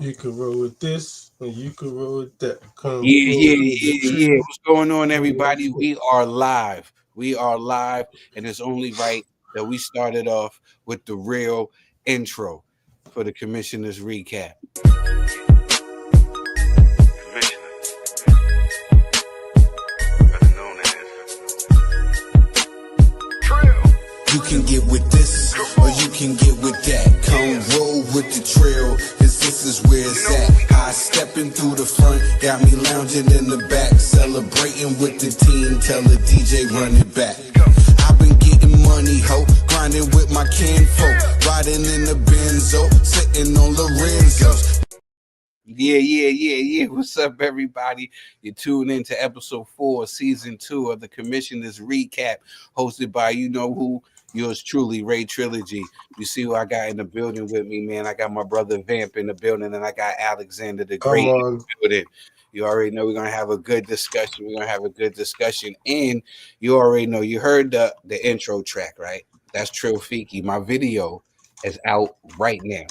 You can roll with this, and you can roll with that. Come Yeah, roll yeah, with the yeah, yeah. Trill. What's going on, everybody? We are live. We are live, and it's only right that we started off with the real intro for the commissioner's recap. You can get with this, or you can get with that. Come roll with the Trill, cause this is where it's at. I stepping through the front, got me lounging in the back, celebrating with the team, tell the DJ run it back. I've been getting money, ho, grinding with my kinfolk, riding in the Benzo, sitting on Lorenzo's. Yeah. What's up, everybody? You tune in to episode 4, season 2 of the commissioner's recap, hosted by you know who. Yours truly, Rae Trilogy. You see who I got in the building with me, man. I got my brother Vamp in the building, and I got Alexander the Come Great in on. the building. You already know we're gonna have a good discussion. And you already know you heard the intro track, right? That's Trill. My video is out right now.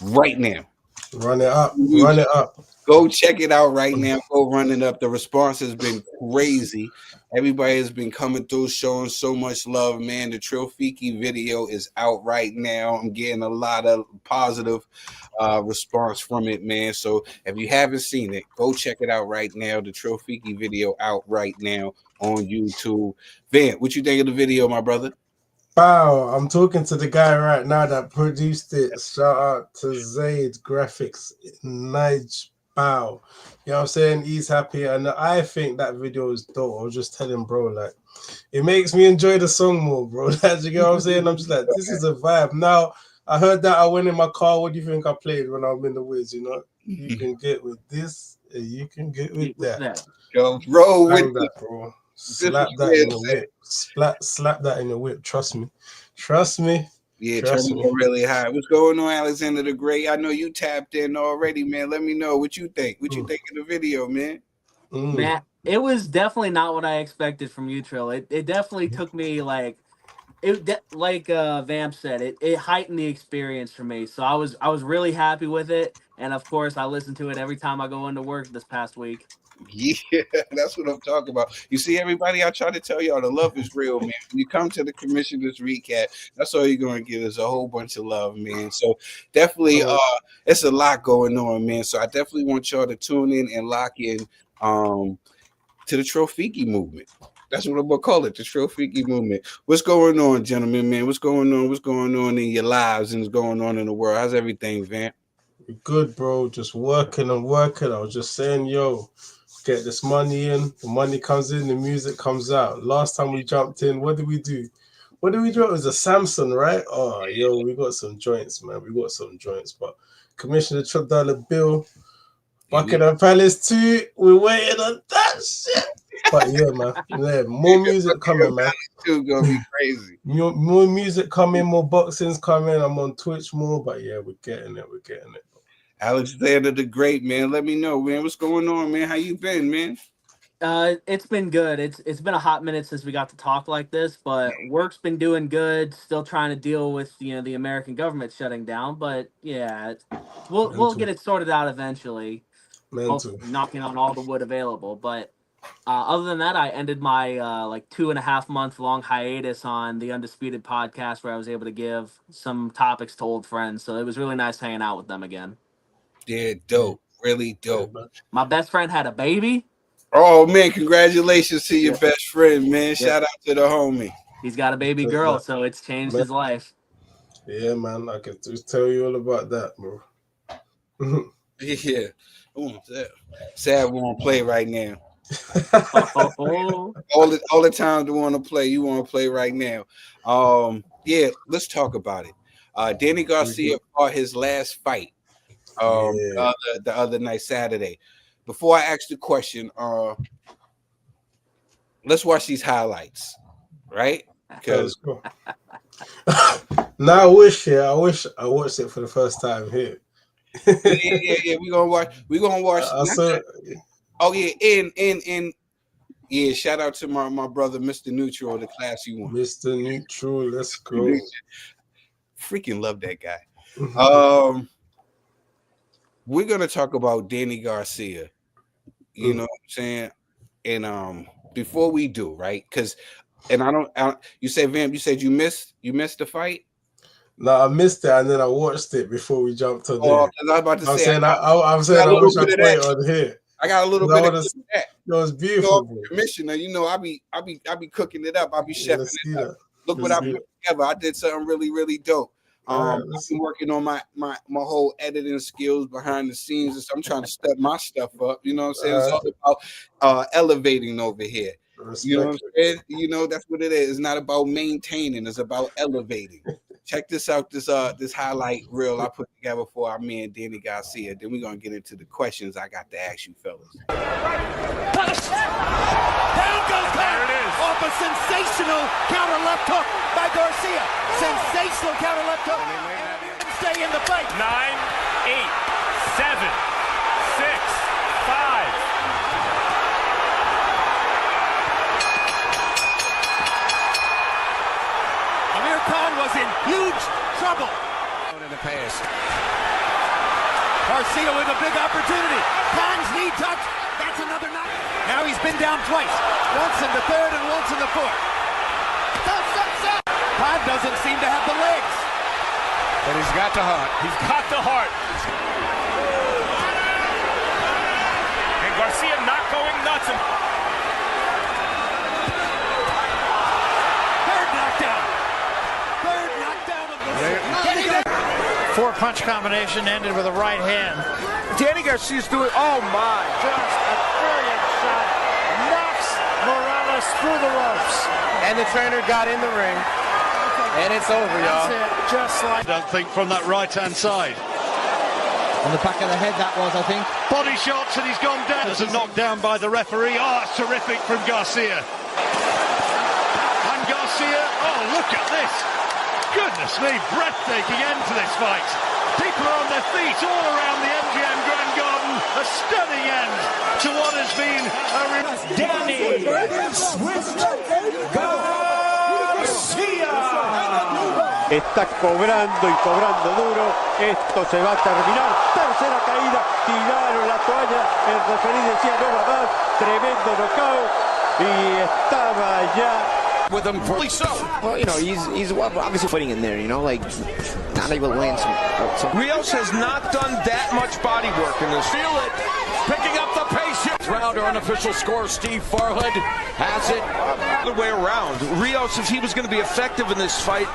Run it up. Run it up. Go check it out right now. Go run it up. The response has been crazy. Everybody has been coming through, showing so much love, man. The Trill video is out right now. I'm getting a lot of positive response from it, man. So if you haven't seen it, go check it out right now. The Trill video out right now on YouTube. Vant, what you think of the video, my brother? Wow, I'm talking to the guy right now that produced it. Shout out to Zaid Graphics, Nige Bow. You know what I'm saying? He's happy, and I think that video is dope. I was just telling bro, like, it makes me enjoy the song more, bro. That's you know what I'm saying? I'm just like, this is a vibe. Now, I heard that I went in my car. What do you think I played when I'm in the woods? You know, you can get with this, and you can get with that. Go roll with that, bro. Slap that in your whip. Slap that in your whip. Trust me. Yeah, Trust turning me. it really high. What's going on, Alexander the Great? I know you tapped in already, man. Let me know what you think. What you think of the video, man? Man, it was definitely not what I expected from you, Trill. It definitely took me like Vamp said, it heightened the experience for me. So I was really happy with it, and of course I listened to it every time I go into work this past week. Yeah, that's what I'm talking about. You see, everybody, I try to tell y'all the love is real, man. When you come to the commissioner's recap, that's all you're gonna get is a whole bunch of love, man. So definitely it's a lot going on, man. So I definitely want y'all to tune in and lock in to the Trofiki movement. That's what I'm gonna call it, the Trofiki movement. What's going on, gentlemen, man? What's going on? What's going on in your lives and what's going on in the world? How's everything, Vamp? Good, bro. Just working and working. I was just saying, yo, get this money in. The money comes in, the music comes out. Last time we jumped in, what did we do? What did we do? It was a Samsung, right? Oh, yo, we got some joints, man. We got some joints. But Commissioner $1 bill, Buckingham Palace 2, we're waiting on that shit. But yeah, man. Yeah, more music coming, man. It's gonna be crazy. More music coming, more boxings coming. I'm on Twitch more, but yeah, we're getting it. Alexander the Great, man. Let me know, man. What's going on, man? How you been, man? It's been good. It's been a hot minute since we got to talk like this, but work's been doing good. Still trying to deal with the American government shutting down, but yeah, we'll get it sorted out eventually. Knocking on all the wood available, but other than that, I ended my like 2.5 month long hiatus on the Undisputed podcast, where I was able to give some topics to old friends. So it was really nice hanging out with them again. Yeah, dope. Really dope. My best friend had a baby. Oh man, congratulations to your best friend, man. Shout out to the homie. He's got a baby girl, so it's changed his life. Yeah, man, I can just tell you all about that, bro. Yeah. Ooh, sad we won't play right now. all the time you want to play right now. Yeah, let's talk about it. Danny Garcia fought his last fight the other night, Saturday. Before I ask the question, let's watch these highlights, right? Because now I wish I watched it for the first time here. yeah. We're gonna watch. Oh yeah, yeah. Shout out to my brother, Mr. Neutral, the classy one. Mr. Neutral, let's go. Freaking love that guy. we're gonna talk about Danny Garcia. You know what I'm saying? And before we do, right? Because you said, Vamp, you said you missed the fight. No, I missed it, and then I watched it before we jumped on there. I was about to say, I'm saying I wish I put it on here. I got a little bit of that. It was beautiful. Commissioner, I be cooking it up. I be chefing it up. Look what I put together. I did something really, really dope. I've been working on my whole editing skills behind the scenes, and so I'm trying to step my stuff up. You know what I'm saying? It's all about elevating over here. You know what I'm saying? That's what it is. It's not about maintaining, it's about elevating. Check this out, this highlight reel I put together for our man Danny Garcia. Then we're gonna get into the questions I got to ask you fellas. Down goes there it is. Off a sensational counter left hook by Garcia. Sensational counter left hook. And stay in the fight. 9, 8, 7, 6, 5. Amir Khan was in huge trouble in the pass. Garcia with a big opportunity. Khan's knee touch. That's another knock. Now he's been down twice. Once in the third and once in the fourth. Khan doesn't seem to have the legs. But he's got the heart. He's got the heart. And Garcia not going nuts. Four-punch combination ended with a right hand. Danny Garcia's doing, oh my. Just a brilliant shot. Knocks Morales through the ropes. And the trainer got in the ring. And it's over, y'all. Just like. I don't think from that right-hand side. On the back of the head, that was, I think. Body shots, and he's gone down. There's a knockdown by the referee. Oh, it's terrific from Garcia. And Garcia, oh, look at this. Goodness me, breathtaking end to this fight. People are on their feet all around the MGM Grand Garden. A stunning end to what has been a Danny Garcia. Está cobrando y cobrando duro. Esto se va a terminar. Tercera caída. Tiraron la toalla. El referee decía no va más. Tremendo knockout. Y estaba ya. With him, probably so. Well, he's obviously fighting in there, like not able to land some. Rios has not done that much body work in this. Feel it. Picking up the pace here. Rounder unofficial score. Steve Farhood has it the way around. Rios, if he was going to be effective in this fight,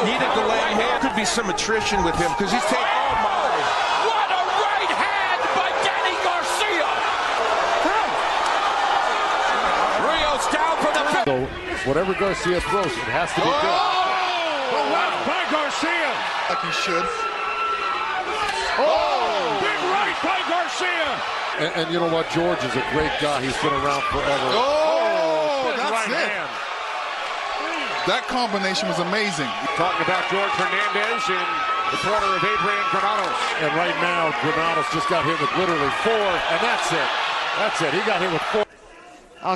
needed to land hand. Could be some attrition with him because he's taking. Oh my! What a right hand by Danny Garcia! Rios down for the. So whatever Garcia throws, it has to be good. The left by Garcia. Like he should. Big right by Garcia. And you know what? George is a great guy. He's been around forever. That's right it. hand. That combination was amazing. Talking about George Hernandez in the corner of Adrian Granados. And right now, Granados just got hit with literally 4, and that's it. That's it. He got hit with 4.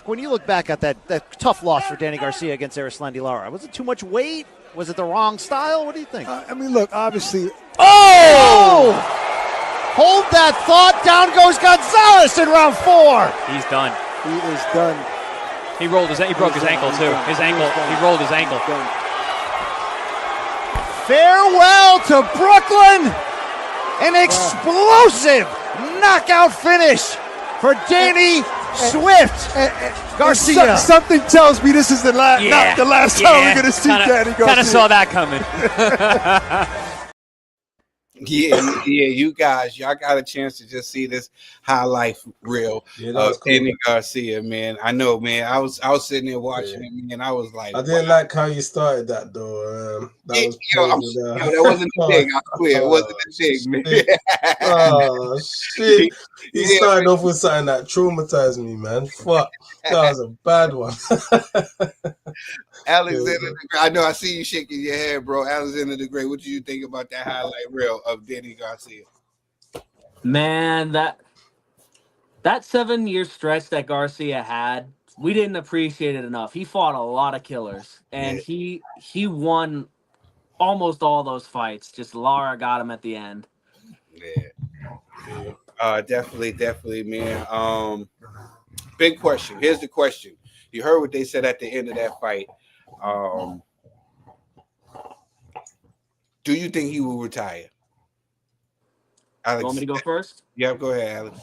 When you look back at that tough loss for Danny Garcia against Erislandy Lara, was it too much weight? Was it the wrong style? What do you think? Look, obviously. Oh! Hold that thought. Down goes Gonzalez in round 4. He's done. He is done. He broke his ankle too. He rolled his ankle. Farewell to Brooklyn. An explosive knockout finish for Danny Swift Garcia. Something tells me this is not the last time we're going to see Danny Garcia. Kind of saw that coming. Yeah, you guys, y'all got a chance to just see this highlight reel of Danny Garcia, man. I know, man. I was sitting there watching it, man. I was like, I didn't like how you started that, though. That wasn't the thing. I swear, it wasn't the thing, man. Oh shit! He started off with something that traumatized me, man. Fuck, that was a bad one. Alexander, I know I see you shaking your head, bro. Alexander the Great, what do you think about that highlight reel of Danny Garcia? Man, that 7-year stretch that Garcia had, we didn't appreciate it enough. He fought a lot of killers, and he won almost all those fights. Just Lara got him at the end. Yeah. Definitely, man. Big question. Here's the question. You heard what they said at the end of that fight. Do you think he will retire? Alex, You want me to go first? Yeah, go ahead, Alex.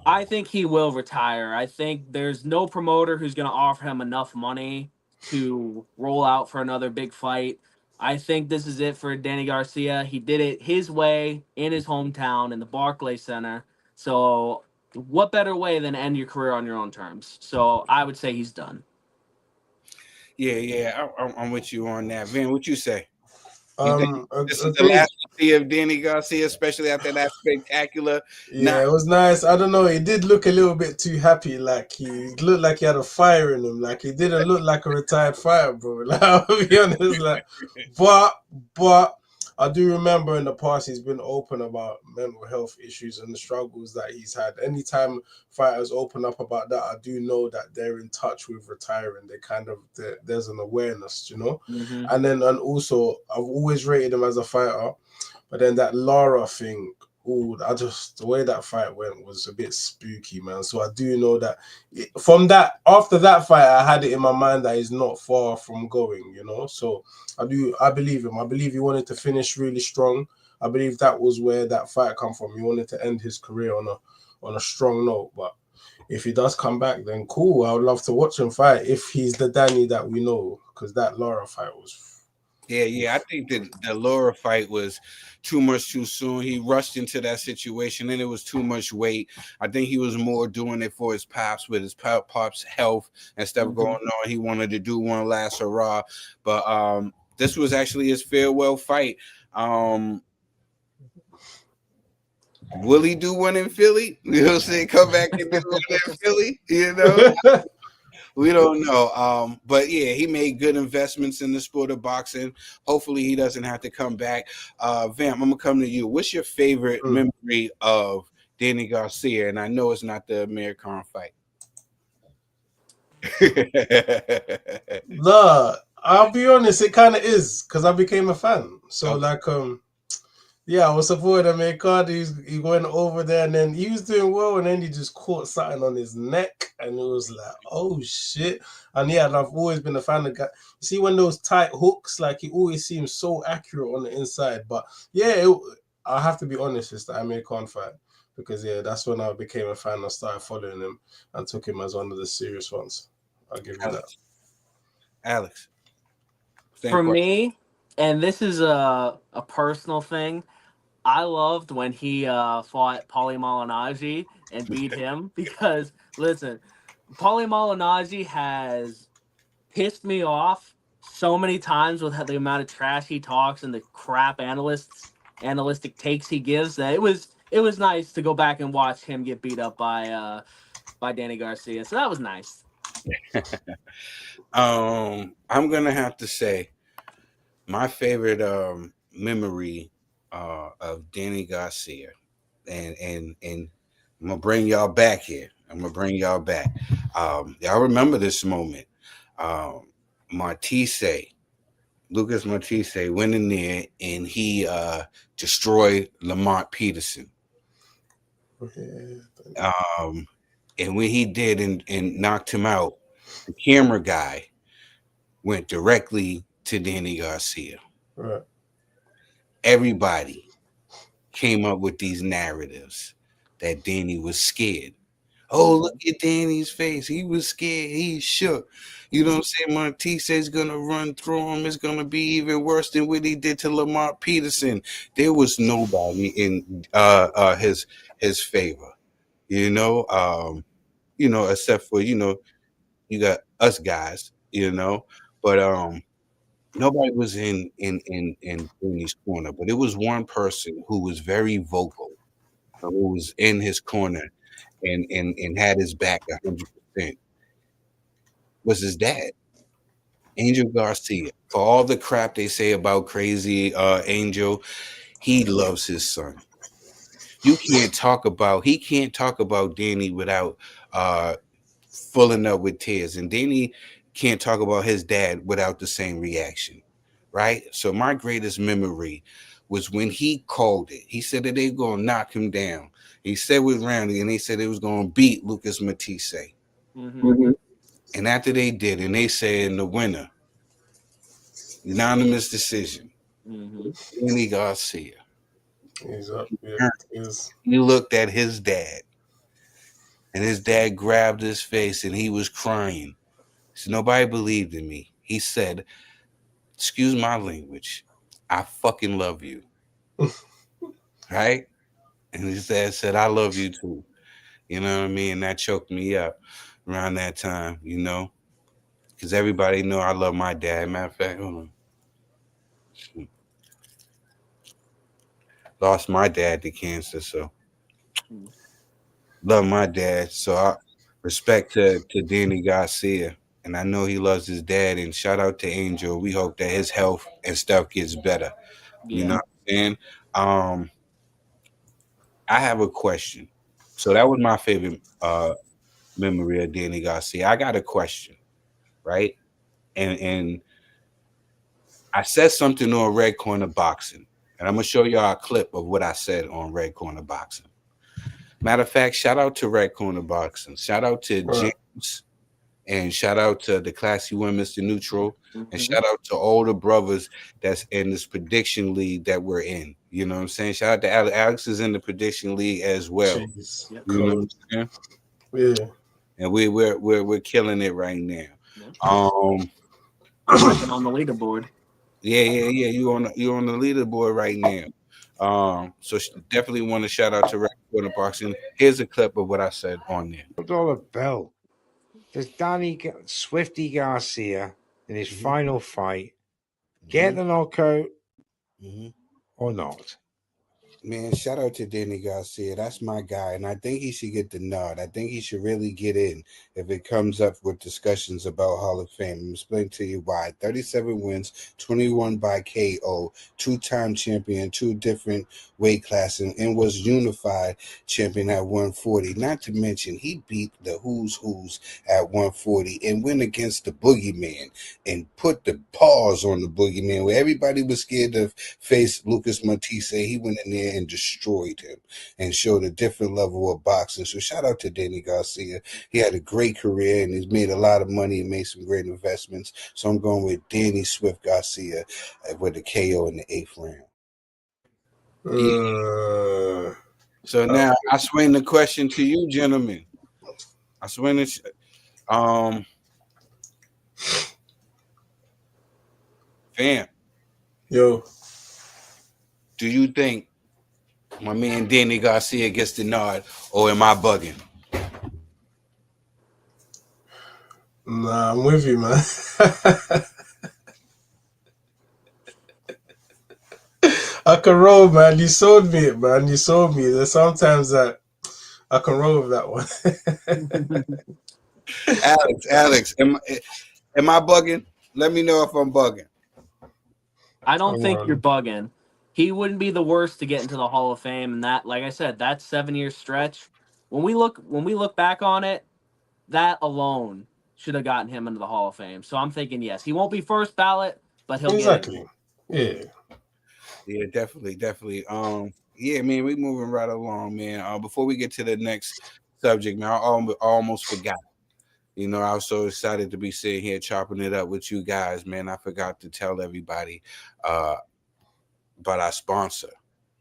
I think he will retire. I think there's no promoter who's going to offer him enough money to roll out for another big fight. I think this is it for Danny Garcia. He did it his way in his hometown in the Barclays Center. So, what better way than end your career on your own terms? So, I would say he's done. Yeah, I'm with you on that. Vin, what you say? This is the think, last we see of Danny Garcia, especially after that spectacular. Yeah, it was nice. I don't know. He did look a little bit too happy. Like he looked like he had a fire in him. Like he didn't look like a retired fighter, bro. Like, I'll be honest. Like, but I do remember in the past he's been open about mental health issues and the struggles that he's had. Anytime fighters open up about that, I do know that they're in touch with retiring. There's an awareness, you know. Mm-hmm. And also I've always rated him as a fighter, but then that Lara thing. Oh, the way that fight went was a bit spooky, man. So I do know that after that fight, I had it in my mind that he's not far from going, you know. So I believe him. I believe he wanted to finish really strong. I believe that was where that fight come from. He wanted to end his career on a strong note. But if he does come back, then cool. I would love to watch him fight if he's the Danny that we know, because that Lara fight was. Yeah. I think that the Laura fight was too much too soon. He rushed into that situation, and it was too much weight. I think he was more doing it for his pops, with his pops' health and stuff going on. He wanted to do one last hurrah, but this was actually his farewell fight. Will he do one in Philly? You know what I'm saying? Come back and do one in Philly, you know? We don't know. But yeah, he made good investments in the sport of boxing. Hopefully he doesn't have to come back. Vamp, I'm gonna come to you. What's your favorite memory of Danny Garcia? And I know it's not the American fight. Nah, I'll be honest, it kind of is, because I became a fan. So yeah, I was supporting America. He went over there, and then he was doing well, and then he just caught something on his neck, and it was like, oh shit. And yeah, and I've always been a fan of guy. You see, when those tight hooks, like he always seems so accurate on the inside. But yeah, I have to be honest, it's the American fight, because yeah, that's when I became a fan. I started following him and took him as one of the serious ones. I'll give you that. Alex. For me, and this is a personal thing, I loved when he fought Paulie Malignaggi and beat him because, listen, Paulie Malignaggi has pissed me off so many times with the amount of trash he talks and the crap analytic takes he gives, that it was nice to go back and watch him get beat up by Danny Garcia. So that was nice. I'm gonna have to say my favorite memory of Danny Garcia, and I'm gonna bring y'all back here. Y'all remember this moment? Lucas Martise went in there and he destroyed Lamont Peterson. And when he did and knocked him out, the camera guy went directly to Danny Garcia. Right. Everybody came up with these narratives that Danny was scared. Oh, look at Danny's face. He was scared. He shook. You know what I'm saying? Martise is going to run through him. It's going to be even worse than what he did to Lamont Peterson. There was nobody in his favor, you know, except for, you got us guys, but nobody was in Danny's corner. But it was one person who was very vocal, who was in his corner and had his back 100%, was his dad, Angel Garcia. For all the crap they say about crazy Angel, he loves his son. He can't talk about Danny without filling up with tears, and Danny can't talk about his dad without the same reaction, right? So my greatest memory was when he called it. He said that they were going to knock him down. He said with Randy, and they said they was going to beat Lucas Matisse. And after they did, and they said the winner, unanimous decision, Danny Garcia. He's up. Yeah, he looked at his dad, and his dad grabbed his face, and he was crying. So nobody believed in me. He said, excuse my language, I fucking love you. Right? And his dad said, I love you too. You know what I mean? And that choked me up around that time, you know? Because everybody know I love my dad. Matter of fact, hold on. Lost my dad to cancer, so love my dad. So I respect to Danny Garcia. And I know he loves his dad. And shout out to Angel. We hope that his health and stuff gets better. You know what I'm saying? I have a question. So that was my favorite memory of Danny Garcia. I got a question, right? And I said something on Red Corner Boxing, and I'm gonna show y'all a clip of what I said on Red Corner Boxing. Matter of fact, shout out to Red Corner Boxing. Shout out to James, and shout out to the Classy One, Mr. Neutral, and shout out to all the brothers that's in this prediction league that we're in. You know what I'm saying? Shout out to Alex. Alex is in the prediction league as well. Jeez. You know what I'm saying? Yeah. And we're killing it right now. I'm on the leaderboard. Yeah. You on the leaderboard right now. So definitely want to shout out to Red Corner Boxing. Here's a clip of what I said on there. $1 belt. Does Danny Swifty Garcia in his final fight get the knockout or not? Man, shout out to Danny Garcia. That's my guy, and I think he should get the nod. I think he should really get in if it comes up with discussions about Hall of Fame. I'm explaining to you why. 37 wins, 21 by KO, two-time champion, two different weight classes, and was unified champion at 140. Not to mention, he beat the who's at 140 and went against the Boogeyman and put the paws on the Boogeyman where everybody was scared to face Lucas Matisse. He went in there and destroyed him and showed a different level of boxing. So shout out to Danny Garcia. He had a great career and he's made a lot of money and made some great investments. So I'm going with Danny Swift Garcia with a KO in the 8th round. So now I swing the question to you, gentlemen. I swing it. Fam. Yo. Do you think my man Danny Garcia gets the nod, or am I bugging? Nah, I'm with you, man. I can roll, man. You sold me it, man. You sold me. There's sometimes that I can roll with that one. Alex, am I bugging? Let me know if I'm bugging. I don't think you're bugging. He wouldn't be the worst to get into the Hall of Fame, and that, like I said, that 7-year stretch. When we look back on it, that alone should have gotten him into the Hall of Fame. So I'm thinking yes, he won't be first ballot, but he'll get it. Yeah, definitely. Yeah, man, we moving right along, man. Before we get to the next subject, man, I almost forgot. You know, I was so excited to be sitting here chopping it up with you guys, man. I forgot to tell everybody about our sponsor.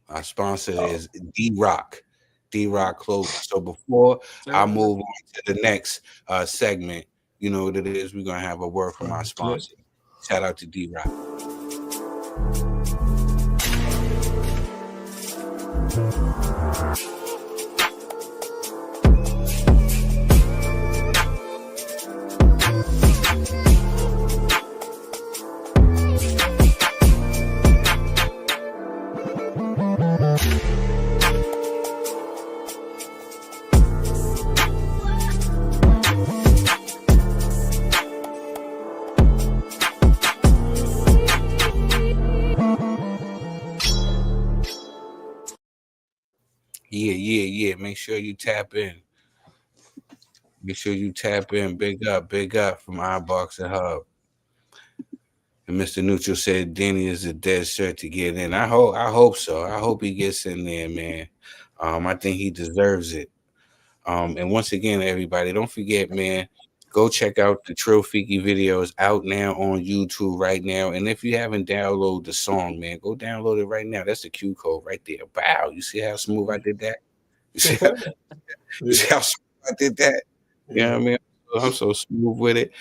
Our sponsor is D-Rock Clothing. So before I move on to the next segment, you know what it is, we're going to have a word from our sponsor. Shout out to D-Rock. Yeah. Make sure you tap in. Big up from IBOXING Hub. And Mr. Neutral said Danny is a dead cert to get in. I hope so. I hope he gets in there, man. I think he deserves it. And once again, everybody, don't forget, man, go check out the Trill Fiki videos out now on YouTube right now. And if you haven't downloaded the song, man, go download it right now. That's the Q code right there. Wow, you see how smooth I did that? You see how smooth I did that? You know what I mean? I'm so smooth with it.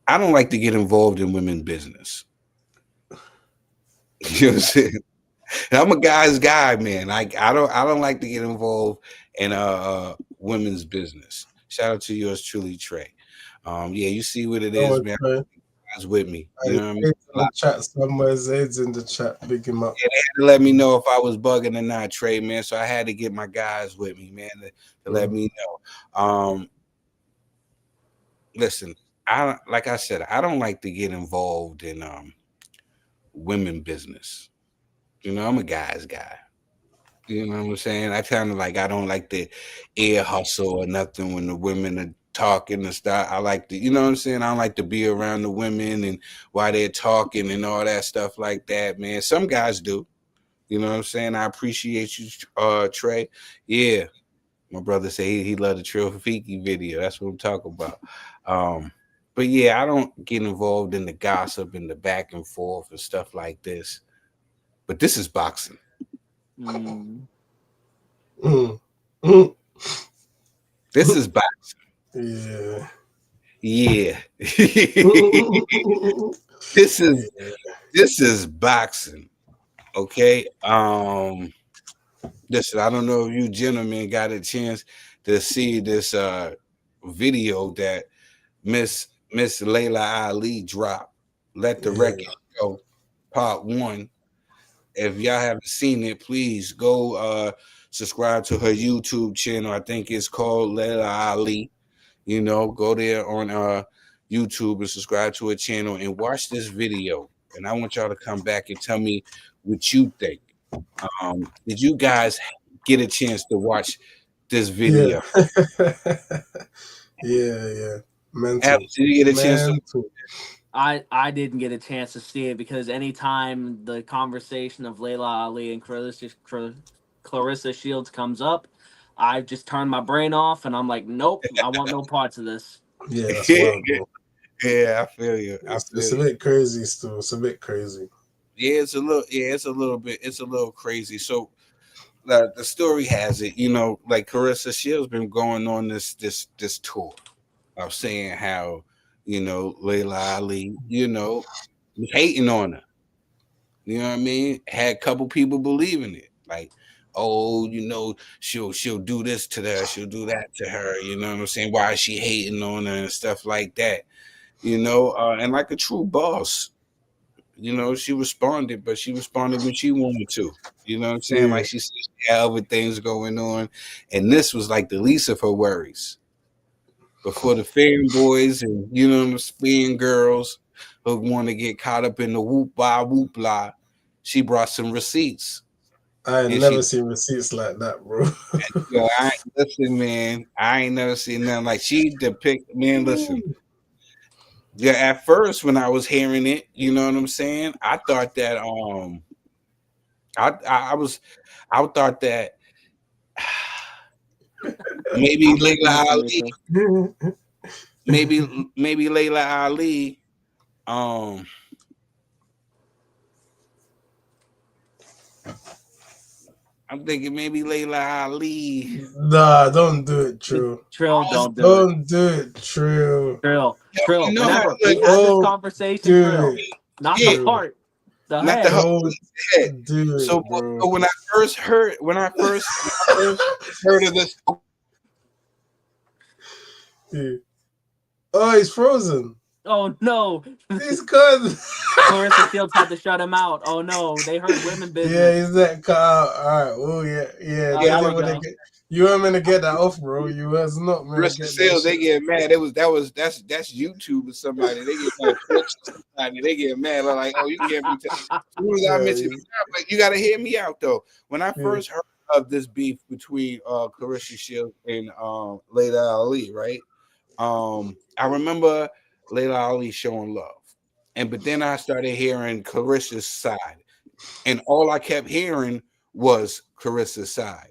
I don't like to get involved in women's business. You know what I'm saying? And I'm a guy's guy, man. I don't like to get involved in women's business. Shout out to yours truly, Trey. Yeah, you see what it is, man. Guys with me. You know what I mean? In the chat somewhere, Zaid's in the chat. Big him up. Yeah, they had to let me know if I was bugging or not, Trey, man. So I had to get my guys with me, man, to let me know. Listen, like I said, I don't like to get involved in women business. You know, I'm a guy's guy. You know what I'm saying? I kind of like, I don't like the ear hustle or nothing when the women are talking and stuff. I like to, you know what I'm saying? I don't like to be around the women and while they're talking and all that stuff like that, man. Some guys do. You know what I'm saying? I appreciate you, Trey. Yeah. My brother said he loved the Trill Fiki video. That's what I'm talking about. But yeah, I don't get involved in the gossip and the back and forth and stuff like this. But this is boxing. This is boxing. Yeah. Yeah. This is boxing. Okay. Listen, I don't know if you gentlemen got a chance to see this video that Miss Layla Ali dropped. Let the Record Show Part 1. If y'all haven't seen it, please go subscribe to her YouTube channel. I think it's called Layla Ali. You know, go there on YouTube and subscribe to her channel and watch this video. And I want y'all to come back and tell me what you think. Did you guys get a chance to watch this video? Yeah. Mental. Did you get a chance to? I didn't get a chance to see it because anytime the conversation of Layla Ali and Clarissa Shields comes up, I just turn my brain off and I'm like, nope, I want no parts of this. Yeah, that's wild, bro. Yeah, I feel you. It's a bit crazy still. It's a bit crazy. Yeah, it's a little crazy. So the story has it, you know, like Clarissa Shields been going on this tour of saying how, you know, Layla Ali, you know, was hating on her. You know what I mean? Had a couple people believing it. Like, oh, you know, she'll do this to her, she'll do that to her. You know what I'm saying? Why is she hating on her and stuff like that? You know, and like a true boss, you know, she responded, but she responded when she wanted to. You know what I'm saying? Like she said she had other things going on. And this was like the least of her worries. Before the fanboys and, you know, the fan girls who want to get caught up in the whoop blah, she brought some receipts. I ain't never seen receipts like that, bro. Yo, listen, man, I ain't never seen nothing like she depict. Man, listen. Yeah, at first when I was hearing it, you know what I'm saying, I thought that I thought that maybe Layla Ali, maybe Layla Ali, I'm thinking maybe Layla Ali. Nah, don't do it, Trill. Trill, don't do it, Trill. Trill. You know Whenever we had this conversation, Trill, not the heart, the not head. the head. So when I first heard of this. Yeah. Oh, he's frozen. Oh no, he's good. Clarissa Shields had to shut him out. Oh no, they heard women business. Yeah, he's that cut out. All right. Oh yeah. You weren't gonna get that off, bro. You was not. Clarissa Shields, they get mad. That's YouTube or somebody. They get mad. Somebody. They get mad. They're like, oh, you can't be. As soon as I mention it, like, you gotta hear me out though. When I first heard of this beef between Clarissa Shields and Layla Ali, right? I remember Layla Ali showing love. but then I started hearing Carissa's side, and all I kept hearing was Carissa's side.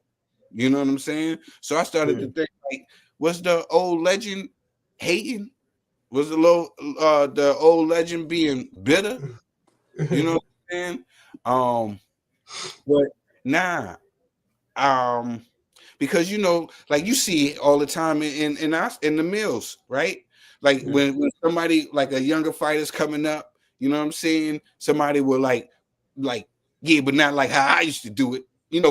You know what I'm saying? So I started to think, like, was the old legend hating? Was the old legend being bitter? You know what I'm saying? But nah. Because like you see all the time in the mills, right? Like when somebody like a younger fighter's coming up, you know what I'm saying? Somebody will like, yeah, but not like how I used to do it.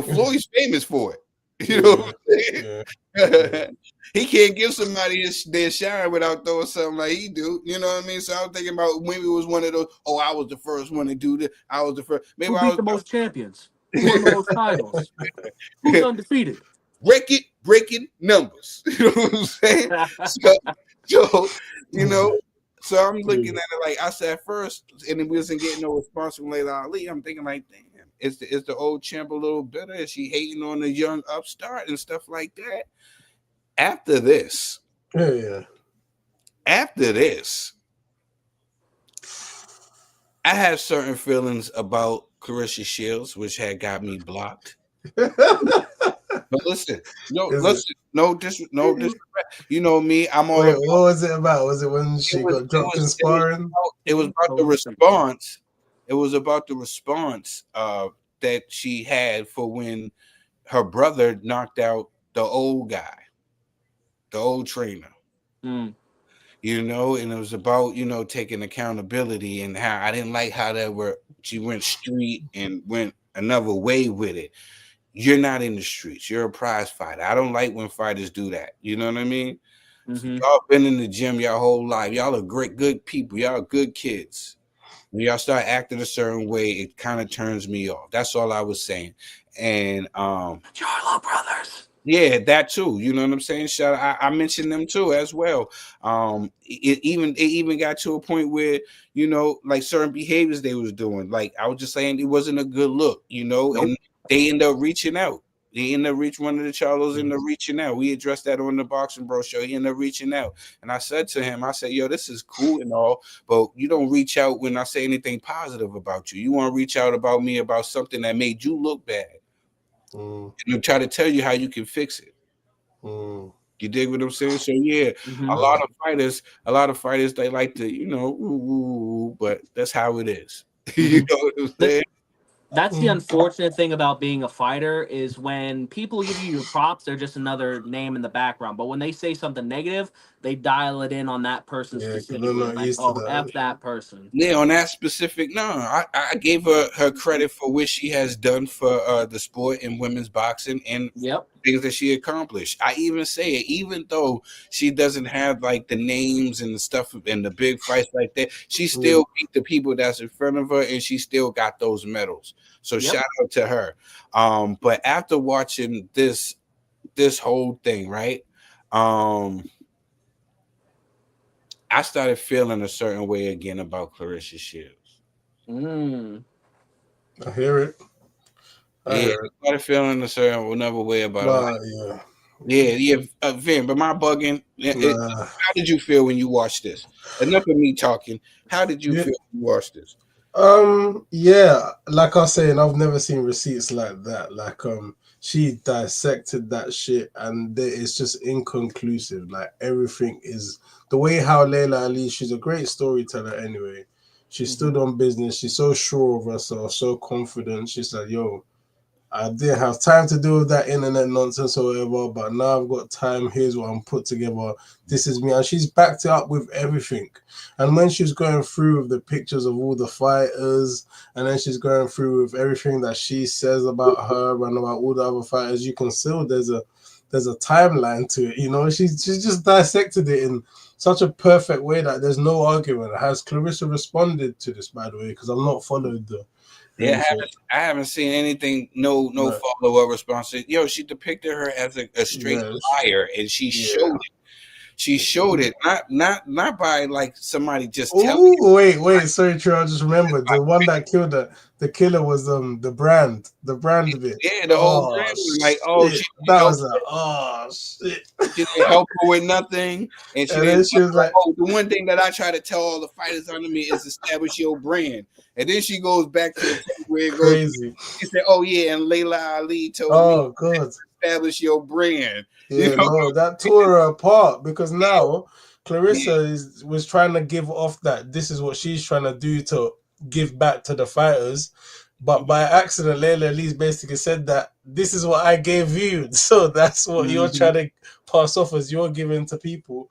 Floyd's famous for it. You know what I'm saying? He can't give somebody their shine without throwing something like he do. You know what I mean? So I was thinking about maybe it was one of those, oh, I was the first one to do this. I was the first. Maybe Who beat the most champions? Who won the most titles? Who's undefeated? Breaking numbers. You know what I'm saying? So I'm looking at it like I said first, and we wasn't getting no response from Layla Ali. I'm thinking like, damn, is the old champ a little bitter? Is she hating on the young upstart and stuff like that? After this, I have certain feelings about Carissa Shields, which had got me blocked. But listen, no disrespect. You know me, I'm all. Wait, what was it about? Was it when she got dropped in sparring? It was about the response. It was about the response that she had for when her brother knocked out the old guy, the old trainer. And it was about taking accountability, and how I didn't like how she went street and went another way with it. You're not in the streets. You're a prize fighter. I don't like when fighters do that. You know what I mean? So y'all been in the gym your whole life. Y'all are good people. Y'all are good kids. When y'all start acting a certain way, it kind of turns me off. That's all I was saying. And Charlo brothers. Yeah, that too. You know what I'm saying? I mentioned them too as well. It even got to a point where like certain behaviors they was doing. Like I was just saying, it wasn't a good look. And they end up reaching out. They end up one of the Charlos end up reaching out. We addressed that on the Boxing Bro show. He ended up reaching out, and I said to him, I said, "Yo, this is cool and all, but you don't reach out when I say anything positive about you. You want to reach out about me about something that made you look bad." And try to tell you how you can fix it. You dig what I'm saying? So yeah, a lot of fighters, they like to, but that's how it is. You know what I'm saying? That's the unfortunate thing about being a fighter is when people give you your props, they're just another name in the background. But when they say something negative, they dial it in on that person specifically. Like, oh, F that person. Yeah, on that specific. No, I gave her credit for what she has done for the sport in women's boxing and things that she accomplished. I even say it, even though she doesn't have like the names and the stuff and the big fights like that, she still beat the people that's in front of her, and she still got those medals. So shout out to her. But after watching this whole thing, right? I started feeling a certain way again about Carissa Shields. I hear it. I started feeling a certain another way about it. Vin, but my bugging. How did you feel when you watched this? Enough of me talking. How did you feel when you watched this? Like I was saying, I've never seen receipts like that. Like she dissected that shit, and it's just inconclusive. Like everything is the way how Layla Ali. She's a great storyteller anyway. She stood on business. She's so sure of herself, so confident. She said, "Yo, I didn't have time to do that internet nonsense or whatever, but now I've got time. Here's what I'm put together. This is me." And she's backed it up with everything. And when she's going through with the pictures of all the fighters, and then she's going through with everything that she says about her and about all the other fighters, you can see there's a timeline to it. She's just dissected it in such a perfect way that there's no argument. Has Clarissa responded to this, by the way? Because I've not followed the. Yeah, I haven't seen anything. No follow-up response. Yo, she depicted her as a straight liar, and she showed it. she showed it, not by like somebody just telling. Oh, wait, sorry, Tril, I just remembered the one that killed the killer was the brand bit. Yeah, the whole brand was like, oh, shit. That was like, oh shit. She didn't help her with nothing, and she didn't. She was like, oh, the one thing that I try to tell all the fighters under me is establish your brand. And then she goes back to the point where it goes. Crazy. She said, "Oh yeah," and Layla Ali told me, God, establish your brand. Yeah, you know? no, that tore her apart because now Clarissa was trying to give off that this is what she's trying to do to give back to the fighters, but by accident, Layla Ali's basically said that this is what I gave you, so that's what you're trying to pass off as you're giving to people.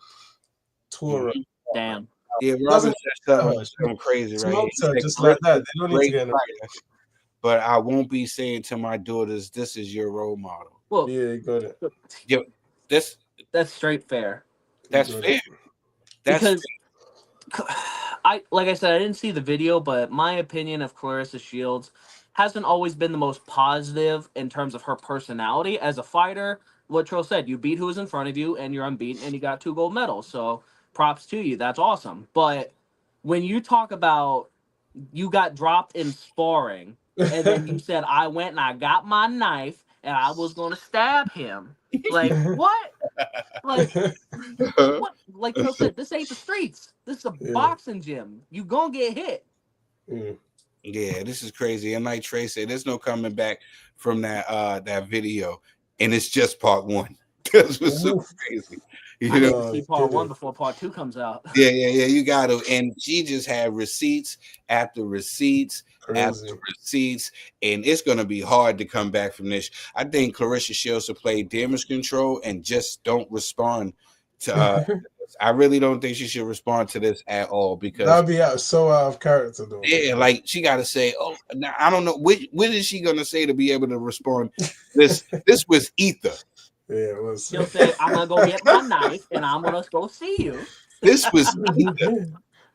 Tore her. Damn. Yeah, Robin said something crazy, right? Just like that. They don't need to get in but I won't be saying to my daughters, "This is your role model." Well, yeah, you got it. Yo, that's straight fair. That's fair. Because like I said, I didn't see the video, but my opinion of Clarissa Shields hasn't always been the most positive in terms of her personality as a fighter. What Trill said, you beat who was in front of you, and you're unbeaten, and you got 2 gold medals. So props to you. That's awesome. But when you talk about you got dropped in sparring, and then you said, I went and I got my knife, and I was going to stab him. Like, what? Like, what? Like Trill said, this ain't the streets. This is a boxing gym. You gonna get hit. Yeah, this is crazy. And like Trey said, there's no coming back from that video. And it's just part 1. This was so crazy. I need to see part 1 before part 2 comes out. Yeah, you got to. And she just had receipts after receipts after receipts, and it's going to be hard to come back from this. I think Clarissa Shields will play damage control and just don't respond to. I really don't think she should respond to this at all because that'd be so out of character, though. Yeah, like she got to say, "Oh, now I don't know what is she going to say to be able to respond." This was ether. Yeah, it was. She'll say, "I'm gonna go get my knife and I'm gonna go see you." This was ether.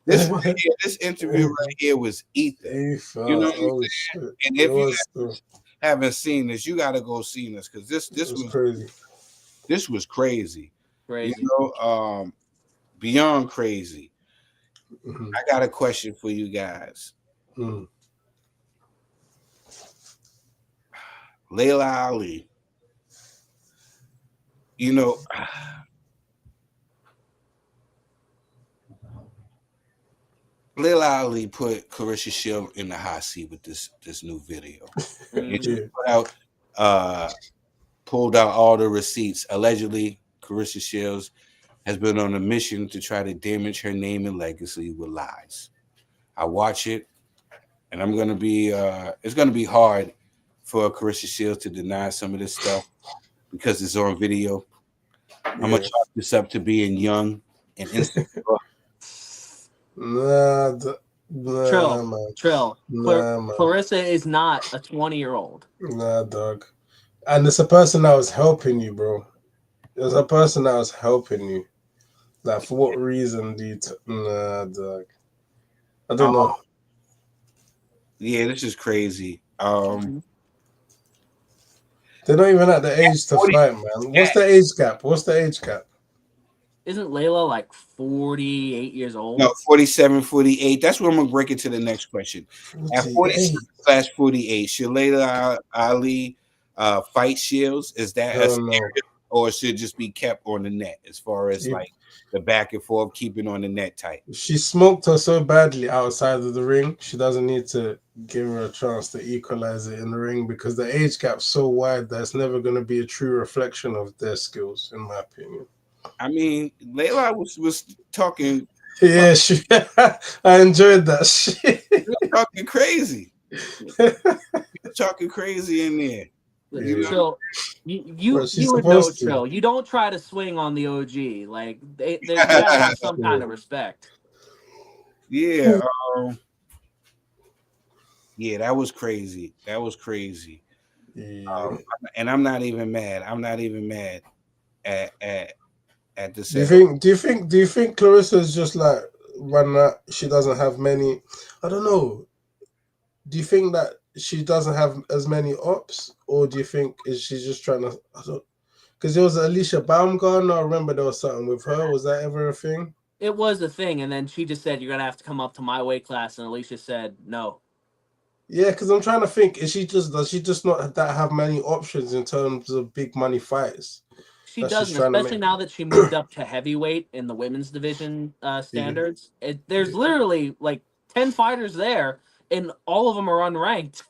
This interview right here was ether. You know what I'm saying? And if you haven't seen this, you got to go see this because this was crazy. This was crazy. Crazy. You know, beyond crazy. I got a question for you guys. Layla Ali. You know, Layla Ali put Clarissa Shields in the hot seat with this new video. And she pulled out all the receipts. Allegedly, Clarissa Shields has been on a mission to try to damage her name and legacy with lies. I watch it, and I'm gonna be it's gonna be hard for Clarissa Shields to deny some of this stuff because it's on video. I'm gonna chalk this up to being young and insecure. Trill. Clarissa is not a 20-year-old. Nah, dog. And it's a person that was helping you, bro. There's a person that was helping you. Like, for what reason do you? Nah, dog. I don't know. Yeah, this is crazy. They're not even at the age to fight, man. What's the age gap? Isn't Layla like 48 years old? No, 47, 48. That's where I'm going to break it to the next question. 48. At 47/48, should Layla Ali fight Shields? Is that a scenario, or should it just be kept on the net as far as like the back and forth, keeping on the net tight? She smoked her so badly outside of the ring. She doesn't need to give her a chance to equalize it in the ring because the age gap's so wide that it's never going to be a true reflection of their skills, in my opinion. I mean, Layla was talking. Yeah, I enjoyed that shit. Talking crazy. Talking crazy in there. Trill, you would know, Trill. You don't try to swing on the OG. Like they gotta have some kind of respect. Yeah. Yeah, that was crazy. That was crazy. Yeah. And I'm not even mad. I'm not even mad at the. Do you think Clarissa's just like run that? She doesn't have many. I don't know. Do you think that she doesn't have as many ops, or do you think is she just trying to? Because there was Alicia Baumgartner. I remember there was something with her. Was that ever a thing? It was a thing, and then she just said, "You're gonna have to come up to my weight class," and Alicia said, "No." Yeah, because I'm trying to think. Does she just not have many options in terms of big money fights? She doesn't, especially now that she moved up to heavyweight in the women's division standards. There's literally like 10 fighters there, and all of them are unranked.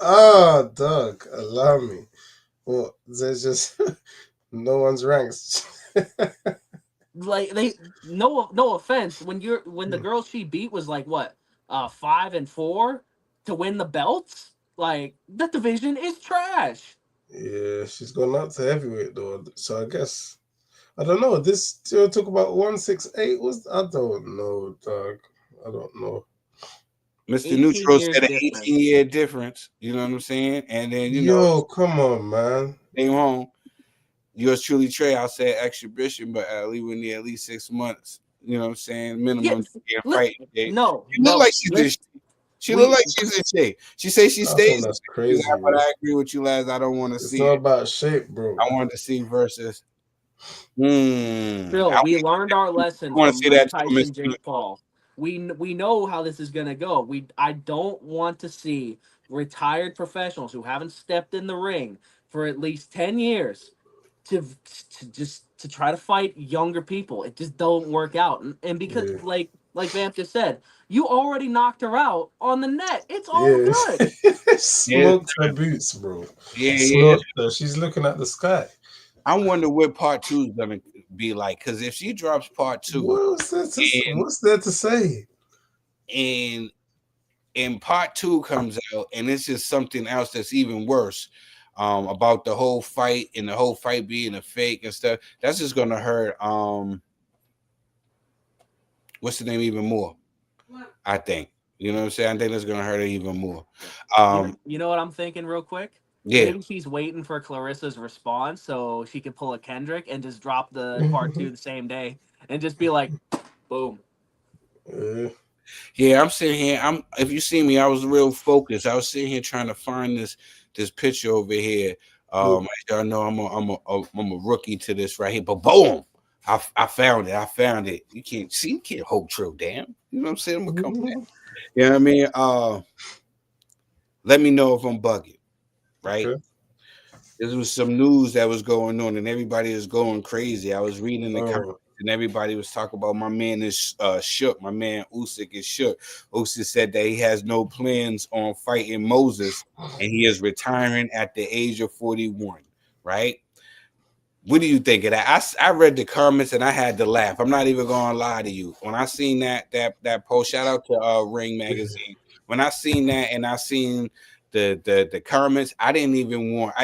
Oh, Doug, allow me. Well, there's just no one's ranked. Like no offense, when the girl she beat was like what 5-4 to win the belts, like that division is trash. Yeah, she's gone up to heavyweight though, so I guess I don't know. This talk about 168 was I don't know, Doug. I don't know. Mr. Neutral said an 18-year difference. You know what I'm saying? And then come on, man. Came home. Yours truly, Trey. I said exhibition, but we need at least 6 months. You know what I'm saying? Minimum fight. No, she look like she's in shape. She look like she's in shape. She says she stays. That's crazy. But I agree with you, lads. I don't want to see. It's not about shape, bro. I wanted to see versus. Phil, we learned our lesson. I want to see that Tyson, Jake Paul. We know how this is gonna go. I don't want to see retired professionals who haven't stepped in the ring for at least 10 years to try to fight younger people. It just don't work out. And because like Vamp just said, you already knocked her out on the net. It's all good. Smoked her boots, bro. Yeah. She's looking at the sky. I wonder what part 2 is gonna be like, because if she drops part 2, what's there to say? And part 2 comes out, and it's just something else that's even worse about the whole fight and the whole fight being a fake and stuff. That's just gonna hurt. What's the name even more? I think. You know what I'm saying? I think that's gonna hurt her even more. You know what I'm thinking real quick? Yeah. Maybe she's waiting for Clarissa's response so she can pull a Kendrick and just drop the part 2 the same day and just be like, boom. Yeah, I'm sitting here. If you see me, I was real focused. I was sitting here trying to find this picture over here. As y'all know, I'm a rookie to this right here. But boom, I found it. You can't hold Trill down. You know what I'm saying? I'm gonna come back. You know what I mean? Let me know if I'm bugging. Right. Okay. There was some news that was going on, and everybody is going crazy. I was reading the comments, and everybody was talking about my man is shook. My man Usyk is shook. Usyk said that he has no plans on fighting Moses, and he is retiring at the age of 41. Right? What do you think of that? I read the comments and I had to laugh. I'm not even gonna lie to you. When I seen that post, shout out to Ring Magazine. When I seen that and I seen the comments, I didn't even want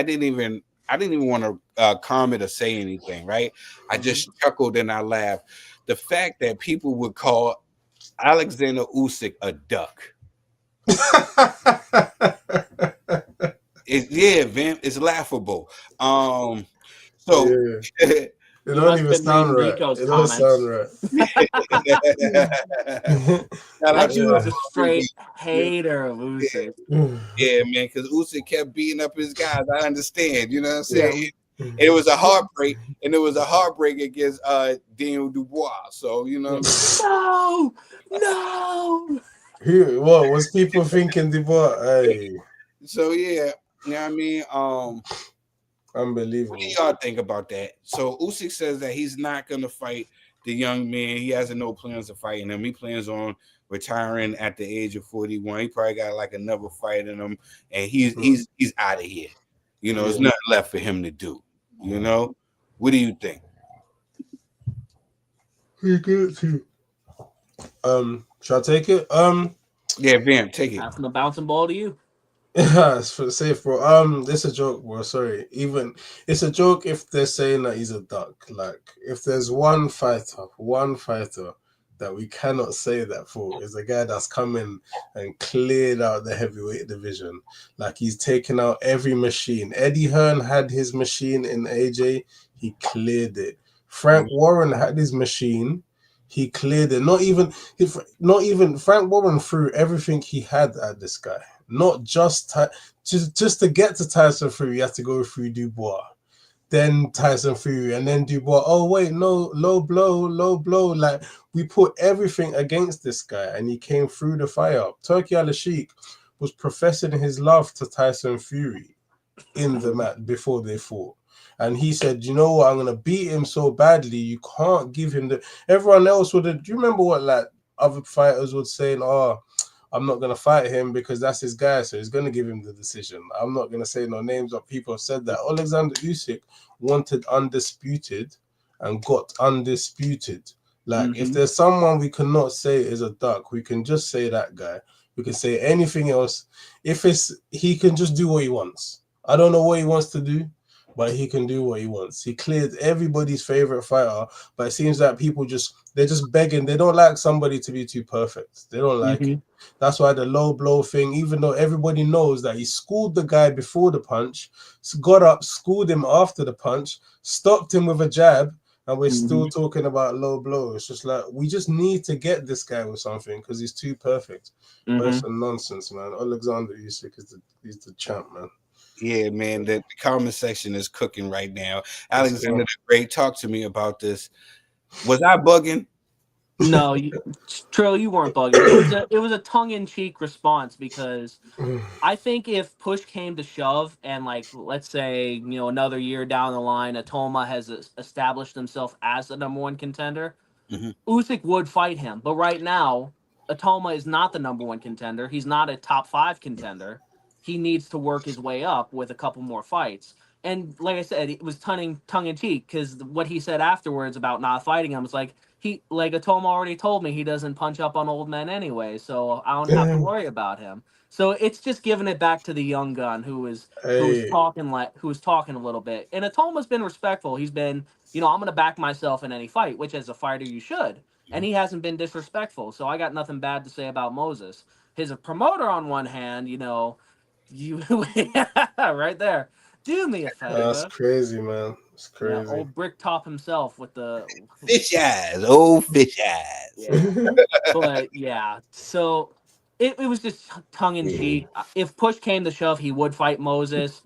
to comment or say anything, right? I just chuckled and I laughed. The fact that people would call Alexander Usyk a duck. It's laughable. It don't even sound right. It don't sound right. That dude was a straight hater of Usyk. Yeah, man, because Usyk kept beating up his guys. I understand. You know what I'm saying? Yeah. It was a heartbreak, and it was a heartbreak against Daniel Dubois. So, you know. No. What was people thinking Dubois? Hey. So, yeah. You know what I mean? Unbelievable. What do y'all think about that? So Usyk says that he's not going to fight the young man. He has no plans of fighting him. He plans on retiring at the age of 41. He probably got like another fight in him, and he's out of here. You know, there's nothing left for him to do. You know, what do you think? Pretty good too. Should I take it? Yeah, Vamp, take it. Passing the bouncing ball to you. It's for the safe, bro. It's a joke, bro. Sorry. Even it's a joke if they're saying that he's a duck. Like, if there's one fighter that we cannot say that for, is a guy that's come in and cleared out the heavyweight division. Like, he's taken out every machine. Eddie Hearn had his machine in AJ. He cleared it. Frank Warren had his machine. He cleared it. Not even Frank Warren threw everything he had at this guy. not just just to get to Tyson Fury, you have to go through Dubois, then Tyson Fury, and then Dubois. Oh wait, no, low blow. Like we put everything against this guy, and he came through the fire. Turki Al-Sheikh was professing his love to Tyson Fury in the match before they fought. And he said, you know what, I'm going to beat him so badly, you can't give him the... Everyone else would have... Do you remember what, like, other fighters would say, oh, I'm not going to fight him because that's his guy, so he's going to give him the decision. I'm not going to say no names, but people have said that. Alexander Usyk wanted undisputed and got undisputed. Like, if there's someone we cannot say is a duck, we can just say that guy. We can say anything else. If it's... He can just do what he wants. I don't know what he wants to do, but he can do what he wants. He cleared everybody's favorite fighter, but it seems like people they're just begging. They don't like somebody to be too perfect. They don't like it. That's why the low blow thing, even though everybody knows that he schooled the guy before the punch, got up, schooled him after the punch, stopped him with a jab, and we're still talking about low blow. It's just like, we just need to get this guy with something because he's too perfect. But it's some nonsense, man. Alexander Usyk he's the champ, man. Yeah, man, the comment section is cooking right now. Alexander the Great, talk to me about this. Was I bugging? No, Trill, you weren't bugging. It was a tongue-in-cheek response because I think if push came to shove and, like, let's say, you know, another year down the line, Atoma has established himself as the number one contender, Usyk would fight him. But right now, Atoma is not the number one contender. He's not a top 5 contender. He needs to work his way up with a couple more fights. And like I said, it was tongue-in-cheek because what he said afterwards about not fighting him was like Atoma already told me he doesn't punch up on old men anyway, so I don't have to worry about him. So it's just giving it back to the young gun who was talking a little bit. And Atoma's been respectful. He's been, you know, I'm going to back myself in any fight, which as a fighter you should. And he hasn't been disrespectful. So I got nothing bad to say about Moses. His promoter on one hand, you know, right there. Do me a favor. That's crazy, man. It's crazy. Yeah, old brick top himself with the fish eyes, old fish eyes. Yeah. But yeah, so it was just tongue in cheek. If push came to shove, he would fight Moses.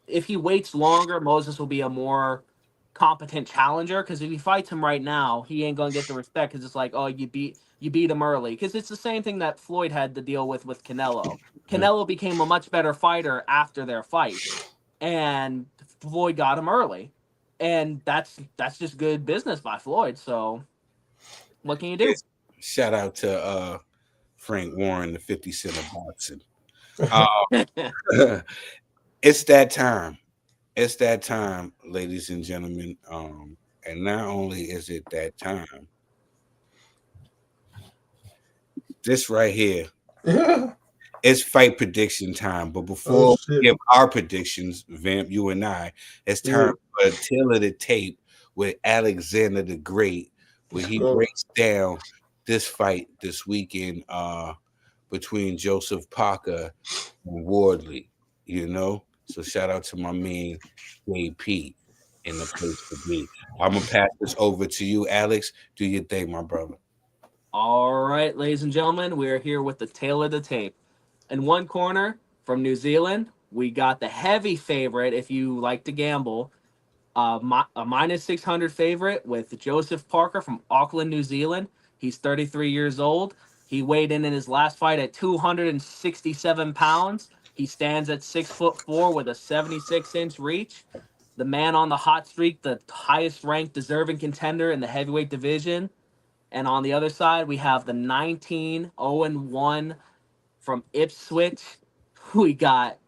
If he waits longer, Moses will be a more competent challenger. Because if he fights him right now, he ain't gonna get the respect. Because it's like, oh, you beat him early. Because it's the same thing that Floyd had to deal with Canelo. Canelo became a much better fighter after their fight, and Floyd got him early, and that's just good business by Floyd. So, what can you do? Shout out to Frank Warren, the 50 Cent of boxing. It's that time. It's that time, ladies and gentlemen. And not only is it that time, this right here. It's fight prediction time, but before we give our predictions, Vamp, you and I, it's time for a tale of the tape with Alexander the Great, where he breaks down this fight this weekend between Joseph Parker and Wardley, you know? So shout out to my man, JP, in the place to be. I'm going to pass this over to you, Alex. Do your thing, my brother. All right, ladies and gentlemen, we're here with the tale of the tape. In one corner, from New Zealand, we got the heavy favorite, if you like to gamble, a minus 600 favorite with Joseph Parker from Auckland, New Zealand. He's 33 years old. He weighed in his last fight at 267 pounds. He stands at 6'4" with a 76-inch reach. The man on the hot streak, the highest-ranked deserving contender in the heavyweight division. And on the other side, we have the 19-0-1 from Ipswich, we got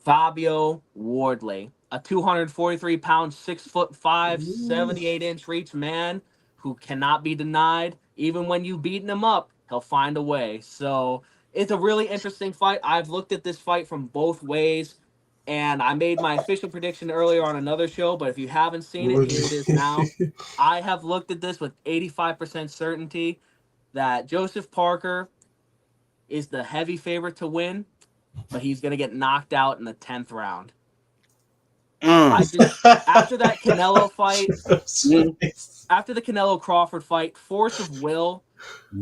Fabio Wardley, a 243-pound, 6'5", 78-inch reach man who cannot be denied. Even when you beaten him up, he'll find a way. So it's a really interesting fight. I've looked at this fight from both ways, and I made my official prediction earlier on another show, but if you haven't seen it, here it is now. I have looked at this with 85% certainty that Joseph Parker is the heavy favorite to win, but he's going to get knocked out in the 10th round. After that Canelo fight, after the Canelo Crawford fight, force of will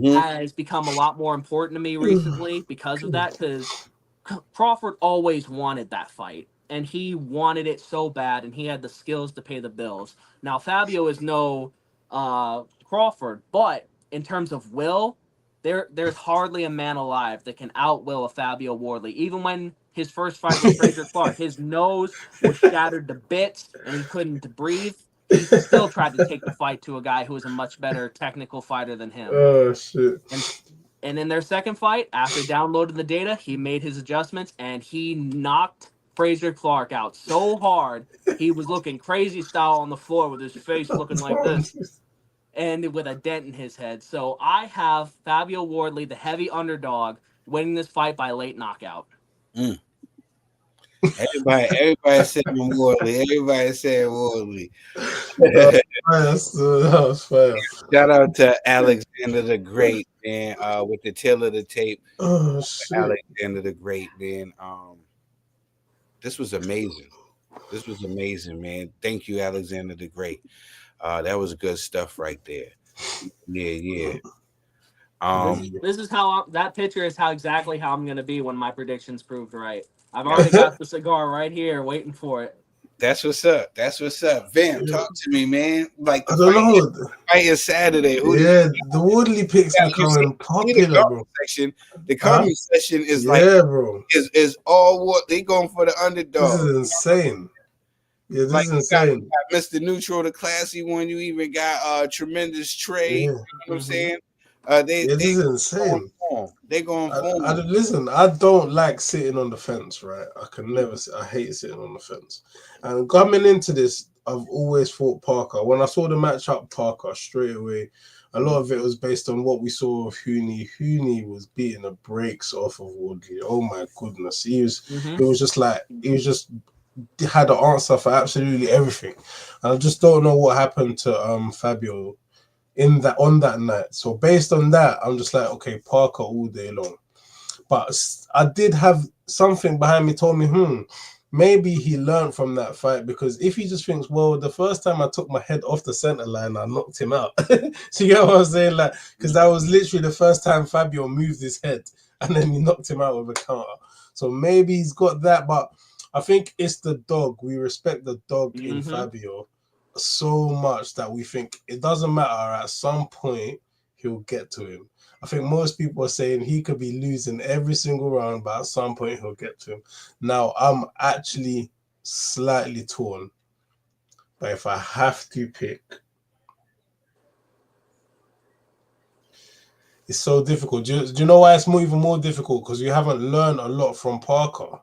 has become a lot more important to me recently because of that. Because Crawford always wanted that fight, and he wanted it so bad, and he had the skills to pay the bills. Now Fabio is no Crawford, but in terms of will, there's hardly a man alive that can outwill a Fabio Wardley. Even when his first fight with Frazier Clark, his nose was shattered to bits and he couldn't breathe. He still tried to take the fight to a guy who was a much better technical fighter than him. Oh shit! And in their second fight, after downloading the data, he made his adjustments and he knocked Frazier Clark out so hard he was looking crazy style on the floor with his face looking like this and with a dent in his head. So I have Fabio Wardley, the heavy underdog, winning this fight by late knockout. Everybody said Wardley. Everybody said Wardley. That was fire. Shout out to Alexander the Great, man, with the tail of the tape. Oh shit. Alexander the Great, man. This was amazing. This was amazing, man. Thank you, Alexander the Great. That was good stuff right there. Yeah. This is how that picture is exactly how I'm gonna be when my predictions proved right. I've already got the cigar right here waiting for it. That's what's up. That's what's up. Vamp, talk to me, man. Like I don't know. The fight is Saturday. The Woodley picks becoming popular, bro. The comment section is bro. Is all what they going for the underdog. This is insane. Yeah, this is insane. You got Mr. Neutral, the classy one. You even got tremendous Trey. You know what I'm saying? This is insane. They going listen, I don't like sitting on the fence, right? I can never. I hate sitting on the fence. And coming into this, I've always thought Parker. When I saw the matchup, Parker straight away. A lot of it was based on what we saw of Hooney. Hooney was beating the brakes off of Woodley. Oh my goodness, he was. It was just like had an answer for absolutely everything. And I just don't know what happened to Fabio on that night. So based on that, I'm just like, okay, Parker all day long. But I did have something behind me told me, maybe he learned from that fight, because if he just thinks, well, the first time I took my head off the center line, I knocked him out. So you get what I'm saying? Like, because that was literally the first time Fabio moved his head and then he knocked him out with a counter. So maybe he's got that, but I think it's the dog. We respect the dog in Fabio so much that we think it doesn't matter. At some point, he'll get to him. I think most people are saying he could be losing every single round, but at some point he'll get to him. Now, I'm actually slightly torn. But if I have to pick, it's so difficult. Do you know why it's even more difficult? Because you haven't learned a lot from Parker.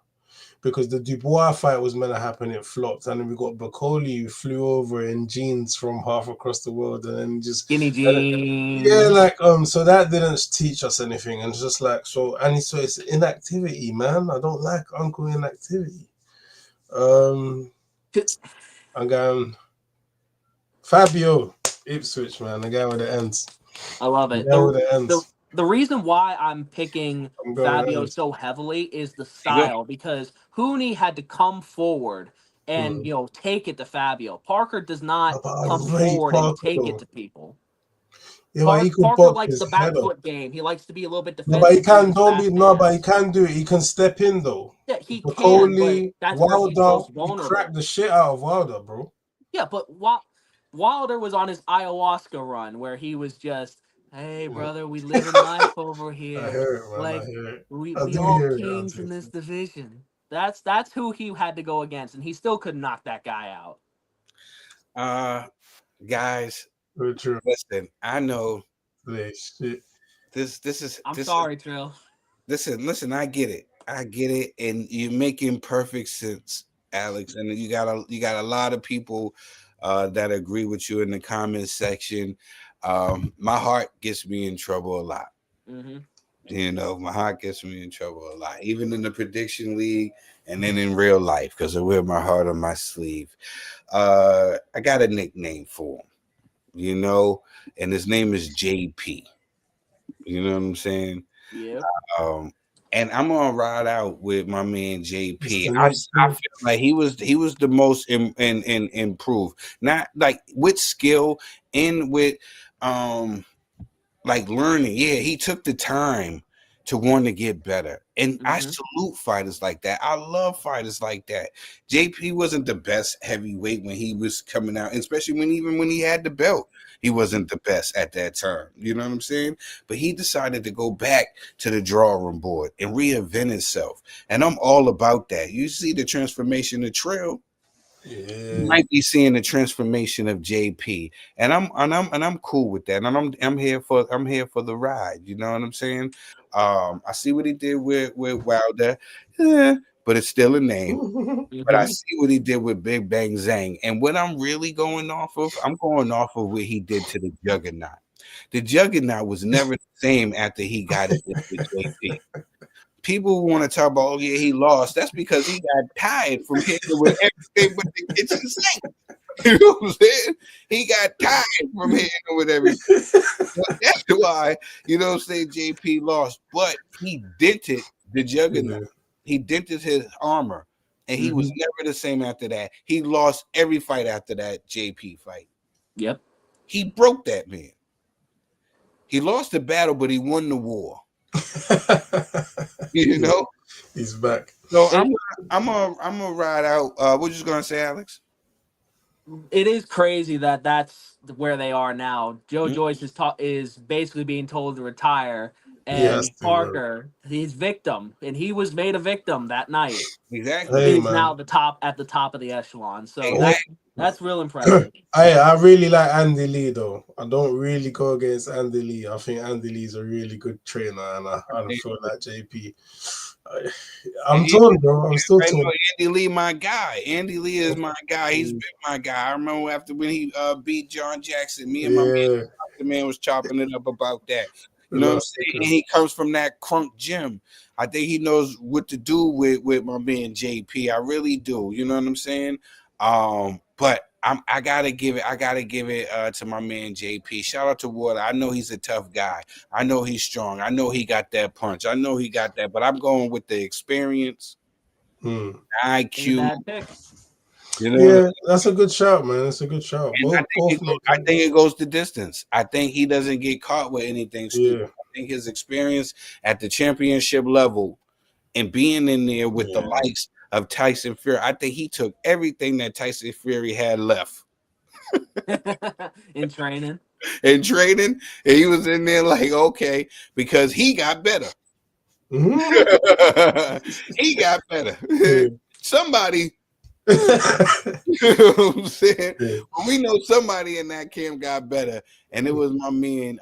Because the Dubois fight was meant to happen, it flopped, and then we got Bacoli who flew over in jeans from half across the world, and then just skinny jeans. So that didn't teach us anything, and it's just like so it's inactivity, man. I don't like Uncle Inactivity. I'm going Fabio Ipswich, man. The guy with the ends. I love it. The reason why I'm picking Fabio so heavily is the style, because Hooney had to come forward and take it to Fabio. Parker does not come forward and take it to people. Yeah, Parker likes the back foot game. He likes to be a little bit defensive. But he can but he can do it. He can step in though. Yeah, he can. But that's Wilder, he cracked the shit out of Wilder, bro. Yeah, but Wilder was on his ayahuasca run where he was just, hey, brother, we live in life over here. I hear it, man. Like, I hear it. we all kings in this division. That's who he had to go against, and he still could knock that guy out. Guys, listen, I know this is. I'm sorry, Trill. Listen, I get it, and you're making perfect sense, Alex. And you got a lot of people that agree with you in the comments section. My heart gets me in trouble a lot. My heart gets me in trouble a lot, even in the prediction league and then in real life, because I wear my heart on my sleeve. I got a nickname for him, and his name is JP. You know what I'm saying? Yeah. And I'm gonna ride out with my man JP. I feel like he was the most improved, not like with skill and with like learning. Yeah, he took the time to want to get better. And I Mhm. salute fighters like that. I love fighters like that. JP wasn't the best heavyweight when he was coming out, especially even when he had the belt. He wasn't the best at that time. You know what I'm saying? But he decided to go back to the drawing board and reinvent himself. And I'm all about that. You see the transformation of Trill. Yeah. You might be seeing the transformation of JP, and I'm cool with that, and I'm here for the ride. You know what I'm saying? I see what he did with Wilder, but it's still a name. But I Mhm. see what he did with Big Bang Zang, and what I'm really going off of, I'm going off of what he did to the Juggernaut. The Juggernaut was never the same after he got it with JP. People want to talk about, oh yeah, he lost. That's because he got tired from hitting with everything but the kitchen sink. You know what I'm saying? He got tired from hitting with everything. That's why, you know what I'm saying, JP lost. But he dented the Juggernaut. He dented his armor. And he was never the same after that. He lost every fight after that JP fight. Yep. He broke that man. He lost the battle, but he won the war. You know? He's back. So I'm gonna ride out. What you gonna say, Alex? It is crazy that that's where they are now. Joe Joyce is basically being told to retire, and Yes, Parker, his victim, and he was made a victim that night. Exactly. Hey, Is man. now at the top of the echelon. So Exactly. that's real impressive. I really like Andy Lee though. I don't really go against Andy Lee. I think Andy Lee's a really good trainer, and I feel like JP. I'm torn, bro. I'm still I know torn. Andy Lee, my guy. Andy Lee is my guy. He's been my guy. I remember after when he beat John Jackson, me and my man, the man was chopping it up about that. You know what I'm saying? And he comes from that crunk gym. I think he knows what to do with my man JP. I really do. You know what I'm saying? But I gotta give it to my man JP. Shout out to Water. I know he's a tough guy. I know he's strong. I know he got that punch. I know he got that. But I'm going with the experience, IQ. Bad pick. You know, Yeah, that's a good shout, man. That's a good shout. I think it goes the distance. I think he doesn't get caught with anything stupid. I think his experience at the championship level and being in there with the likes of Tyson Fury, I think he took everything that Tyson Fury had left in training. And he was in there like, okay, because he got better. He got better. Somebody. You know what I'm saying? Well, we know somebody in that camp got better, and it was my man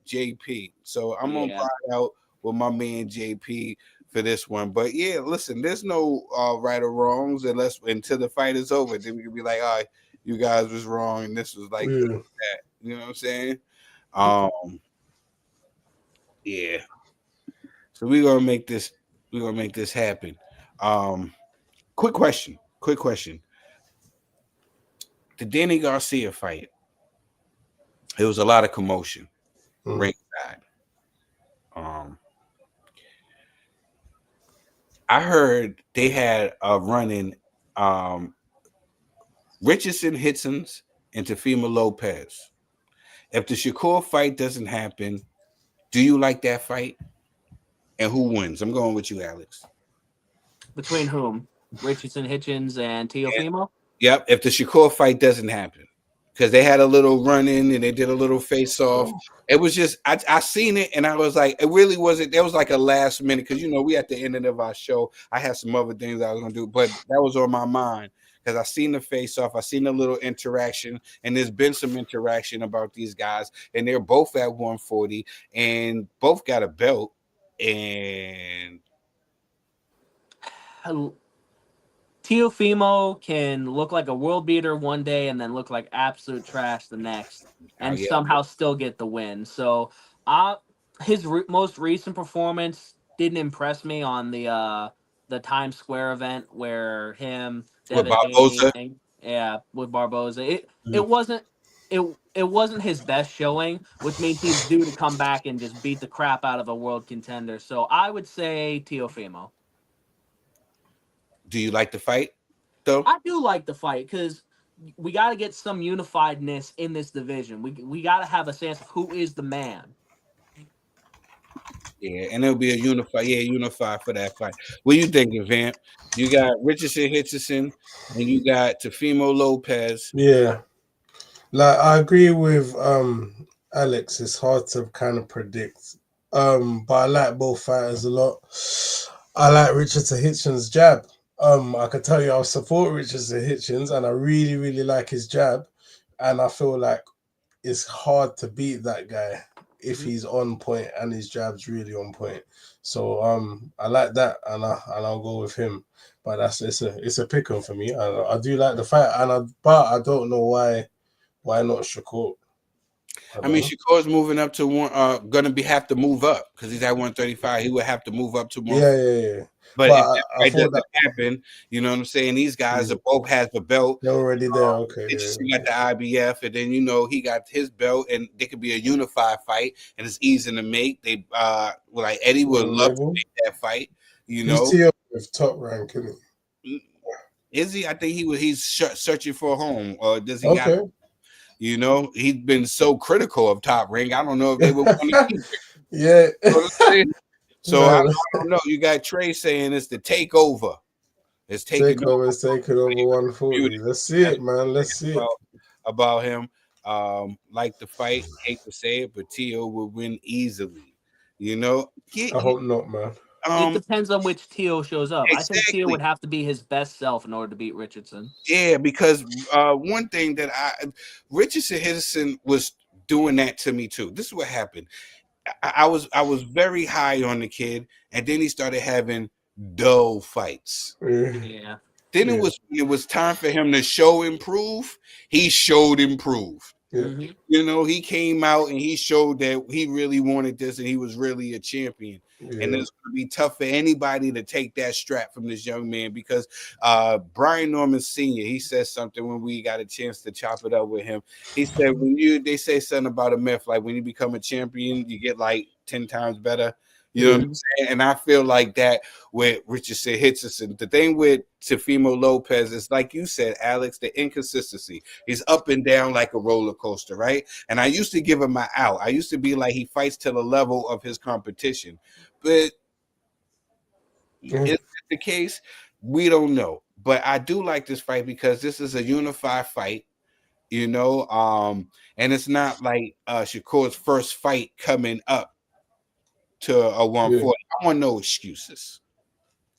JP. So I'm gonna ride out with my man JP for this one. But yeah, listen, there's no right or wrongs until the fight is over. Then we can be like, all right, you guys was wrong, and this was like that. You know what I'm saying? Yeah. So we're gonna make this happen. Quick question. The Danny Garcia fight. It was a lot of commotion ringside. I heard they had a run-in Richardson Hitsons and Tefima Lopez. If the Shakur fight doesn't happen, do you like that fight? And who wins? I'm going with you, Alex. Between whom? Richardson Hitchens and Teofimo? Yep. If the Shakur fight doesn't happen, because they had a little run-in and they did a little face-off. It was just I seen it and I was like, it really wasn't. There was like a last minute because we at the end of our show. I had some other things I was gonna do, but that was on my mind because I seen the face-off, I seen a little interaction, and there's been some interaction about these guys, and they're both at 140 and both got a belt. And Teofimo can look like a world beater one day and then look like absolute trash the next, and somehow still get the win. So, his most recent performance didn't impress me on the Times Square event where him, with Devin Barboza, Haney, with Barboza. It wasn't his best showing, which means he's due to come back and just beat the crap out of a world contender. So I would say Teofimo. Do you like the fight, though? I do like the fight because we got to get some unifiedness in this division. We got to have a sense of who is the man. Yeah, and it'll be a unify for that fight. What you thinking, Vamp? You got Richardson Hitchison, and you got Teofimo Lopez. Yeah, like I agree with Alex. It's hard to kind of predict. But I like both fighters a lot. I like Richardson Hitchens' jab. I can tell you I'll support Richardson Hitchens, and I really, really like his jab. And I feel like it's hard to beat that guy if he's on point and his jab's really on point. So I like that, and I'll go with him. But it's a pick 'em for me. I do like the fight, but I don't know why not Shakur. I mean, Shakur's moving up to one. Have to move up because he's at 135. He would have to move up to 140. Yeah. But if that I fight thought doesn't happen, you know what I'm saying? These guys are both has the belt. They're already there. Okay. He got the IBF, and then he got his belt, and there could be a unified fight, and it's easy to make. They like Eddie would love to make that fight. He's T.O. with Top Rank, isn't he? Is he? I think he's searching for a home, or does he got? He's been so critical of Top Rank. I don't know if they would want to keep it. Yeah. So I don't know. You got Trey saying it's the takeover. It's taking over 140. Let's see it, man. Let's see it. About him. Like the fight, hate to say it, but T.O. will win easily. I hope not, man. It depends on which T.O. shows up. Exactly. I think T.O. would have to be his best self in order to beat Richardson. Yeah, because one thing that Richardson Henderson was doing that to me too. This is what happened. I was very high on the kid, and then he started having dull fights. Yeah. Then it was time for him to show improve. He showed improve. Yeah. He came out and he showed that he really wanted this and he was really a champion. Yeah. And it's going to be tough for anybody to take that strap from this young man because Brian Norman Sr., he said something when we got a chance to chop it up with him. He said, they say something about a myth, like when you become a champion, you get like 10 times better. You know what I'm saying? And I feel like that with Richardson Hitchison. The thing with Teofimo Lopez is, like you said, Alex, the inconsistency. He's up and down like a roller coaster, right? And I used to give him an out. I used to be like, he fights to the level of his competition. But is that the case? We don't know. But I do like this fight because this is a unified fight, and it's not like Shakur's first fight coming up to a 140. I want no excuses.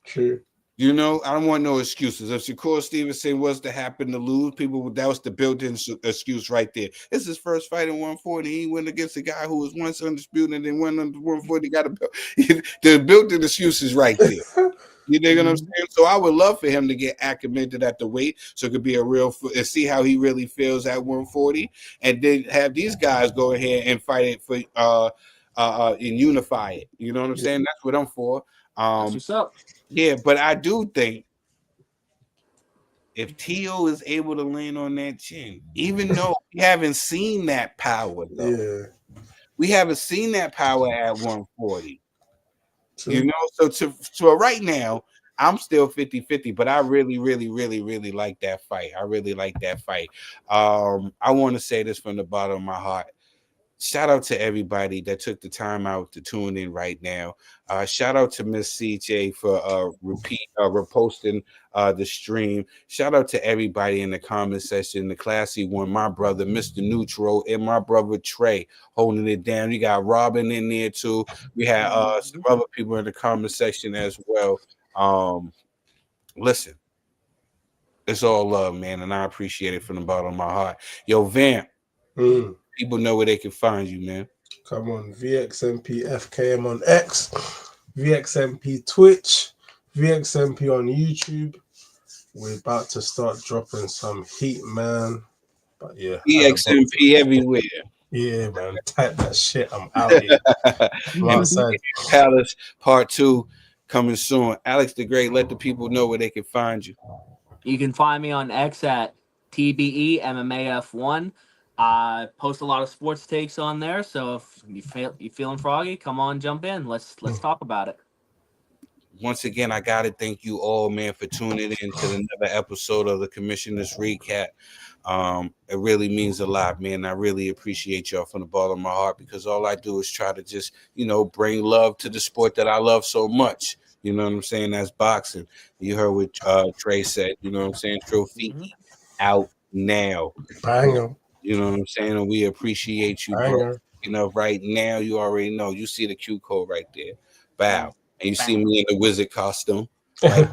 True. I don't want no excuses. If Shakur Stevenson was to happen to lose, that was the built-in excuse right there. It's his first fight in 140. He went against a guy who was once undisputed and then went under 140. Got a belt. The built-in excuse is right there. You know what I'm saying? So I would love for him to get acclimated at the weight, so it could be a real and see how he really feels at 140, and then have these guys go ahead and fight it for and unify it. You know what I'm saying? That's what I'm for. That's what's up. Yeah, but I do think if T.O. is able to land on that chin, even though we haven't seen that power, though, we haven't seen that power at 140. True. So right now, I'm still 50-50, but I really, really, really, really like that fight. I really like that fight. I want to say this from the bottom of my heart. Shout out to everybody that took the time out to tune in right now. Shout out to Miss CJ for reposting the stream. Shout out to everybody in the comment section, the classy one, my brother, Mr. Neutral, and my brother Trey holding it down. You got Robin in there too. We had some other people in the comment section as well. Listen, it's all love, man, and I appreciate it from the bottom of my heart. Yo, Vamp. People know where they can find you, man. Come on, VXMP FKM on X, VXMP Twitch, VXMP on YouTube. We're about to start dropping some heat, man. But yeah, VXMP everywhere. Yeah, man. Type that shit. I'm out here. I'm outside. Palace Part 2 coming soon. Alex the Great, let the people know where they can find you. You can find me on X at TBE MMAF1. I post a lot of sports takes on there, so if you feeling froggy, come on, jump in. Let's talk about it. Once again, I gotta thank you all, man, for tuning in to another episode of the Commissioner's Recap. It really means a lot, man. I really appreciate y'all from the bottom of my heart, because all I do is try to just, bring love to the sport that I love so much. You know what I'm saying? That's boxing. You heard what Trey said. You know what I'm saying? Trill out now. Banger. You know what I'm saying? And we appreciate you, bro. Right now, you already know. You see the Q code right there. Bow. And you see me in the wizard costume. Right?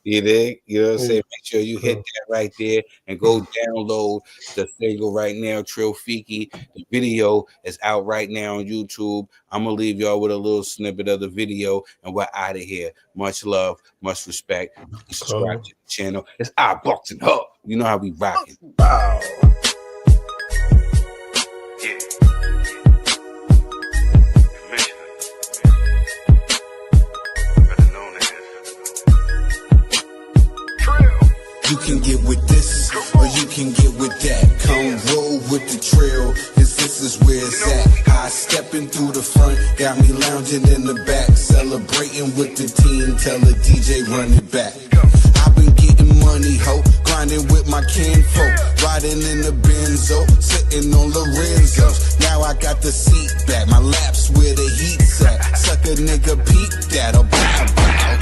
You dig? You know what I'm saying? Make sure you hit that right there and go download the single right now, Trill Fiki. The video is out right now on YouTube. I'm going to leave y'all with a little snippet of the video, and we're out of here. Much love, much respect. Subscribe to the channel. It's IBOXING Hub. You know how we rocking. Wow. You can get with this, or you can get with that. Come roll with the Trill, cause this is where it's at. High stepping through the front, got me lounging in the back. Celebrating with the team, tell the DJ run it back. I've been getting money, ho, grinding with my kinfolk. Riding in the Benzo, sitting on Lorenzo's. Now I got the seat back, my lap's where the heat's at. Suck a nigga, peek that, or bow,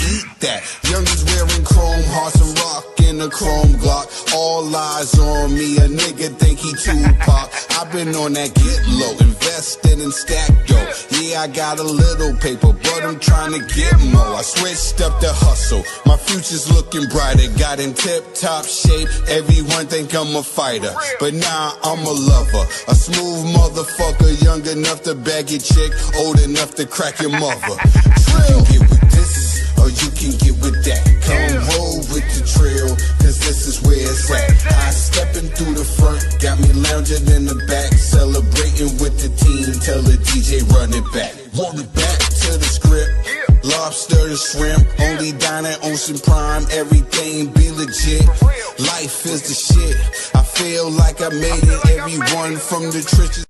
eat that. Youngers wearing chrome hearts and rock in a chrome Glock. All eyes on me, a nigga think he Tupac. I've been on that get low, investing in stack dough. Yeah, I got a little paper, but I'm trying to get more. I switched up the hustle, my future's looking brighter. Got in tip-top shape, everyone think I'm a fighter, but nah, I'm a lover. A smooth motherfucker, young enough to bag your chick, old enough to crack your mother. You can get with this, or you can get with that. Come roll with the Trill, cause this is where it's at. I stepping through the front, got me lounging in the back. Celebrating with the team, tell the DJ run it back. Run it back to the script. Lobster to shrimp, only dine at Ocean Prime. Everything be legit. Life is the shit. I feel like I made it. Everyone from the trenches.